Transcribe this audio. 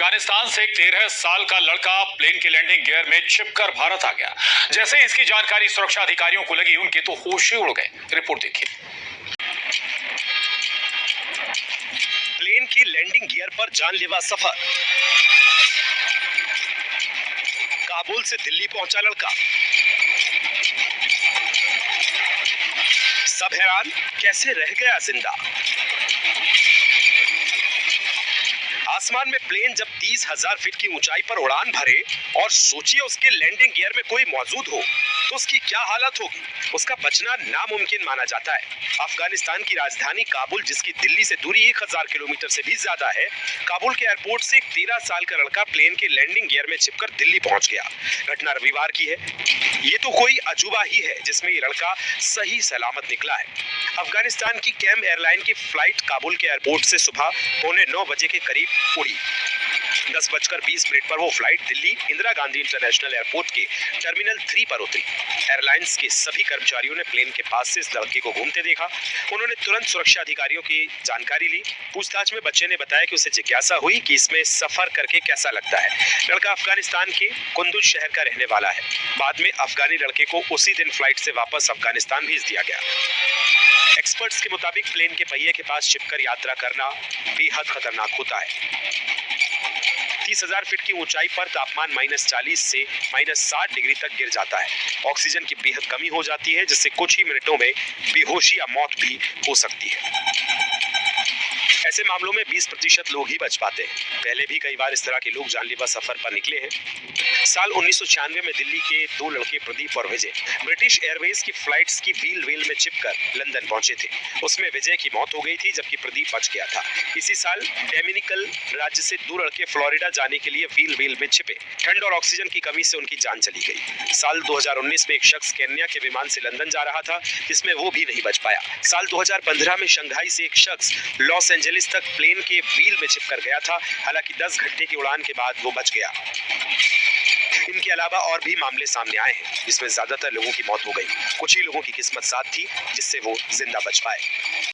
अफगानिस्तान से एक 13 साल का लड़का प्लेन के लैंडिंग गियर में छिपकर भारत आ गया। जैसे इसकी जानकारी सुरक्षा अधिकारियों को लगी, उनके तो होश ही उड़ गए। रिपोर्ट देखिए। प्लेन की लैंडिंग गियर पर जानलेवा सफर। काबुल से दिल्ली पहुंचा लड़का। सब हैरान, कैसे रह गया जिंदा। आसमान में प्लेन जब 30,000 फीट की ऊंचाई पर उड़ान भरे और सोचिए उसके लैंडिंग गियर में कोई मौजूद हो तो उसकी क्या हालत होगी। उसका बचना नामुमकिन माना जाता है। अफगानिस्तान की राजधानी काबुल, जिसकी दिल्ली से दूरी 1000 किलोमीटर से भी ज्यादा है, काबुल के एयरपोर्ट से एक 13 साल का लड़का प्लेन के लैंडिंग गियर में छिपकर दिल्ली पहुंच गया। घटना रविवार की है। ये तो कोई अजूबा ही है जिसमें ये लड़का सही सलामत निकला है। अफगानिस्तान की कैम एयरलाइन की फ्लाइट काबुल के एयरपोर्ट से सुबह 9:15 बजे के करीब उड़ी। 10:20 पर वो flight Delhi Indira Gandhi international airport के टर्मिनल 3 पर उतरी। एयरलाइंस के सभी कर्मचारियों ने प्लेन के पास से इस लड़के को घूमते देखा। उन्होंने तुरंत सुरक्षा अधिकारियों की जानकारी ली। पूछताछ में बच्चे ने बताया कि उसे जिज्ञासा हुई कि इसमें सफर करके कैसा लगता है। लड़का अफगानिस्तान के कुंदुज शहर का रहने वाला है। बाद में अफगानी लड़के को उसी दिन फ्लाइट से वापस अफगानिस्तान भेज दिया गया। एक्सपर्ट्स के मुताबिक प्लेन के पहिए के पास छिपकर यात्रा करना बेहद खतरनाक होता है। 30,000 फीट की ऊंचाई पर तापमान -40 से -60 डिग्री तक गिर जाता है। ऑक्सीजन की बेहद कमी हो जाती है, जिससे कुछ ही मिनटों में बेहोशी या मौत भी हो सकती है। ऐसे मामलों में 20% लोग ही बच पाते हैं। पहले भी कई बार इस तरह के लोग जानलेवा सफर पर निकले हैं। साल 1996 में दिल्ली के 2 लड़के प्रदीप और विजय ब्रिटिश एयरवेज की फ्लाइट्स की व्हील वेल में छिपकर लंदन पहुंचे थे। उसमें विजय की मौत हो गई थी, जबकि प्रदीप बच गया था। इसी साल डोमिनिकन राज्य से 2 लड़के फ्लोरिडा जाने के लिए व्हील वेल में छिपे। ठंड और ऑक्सीजन की कमी से उनकी जान चली गई। साल 2019 में एक शख्स केन्या के विमान से लंदन जा रहा था, जिसमें वो भी नहीं बच पाया। साल 2015 में शंघाई से एक शख्स लॉस एंजलिस तक प्लेन के व्हील में छिपकर गया था। हालांकि 10 घंटे की उड़ान के बाद वो बच गया। इनके अलावा और भी मामले सामने आए हैं, जिसमें ज्यादातर लोगों की मौत हो गई। कुछ ही लोगों की किस्मत साथ थी, जिससे वो जिंदा बच पाए।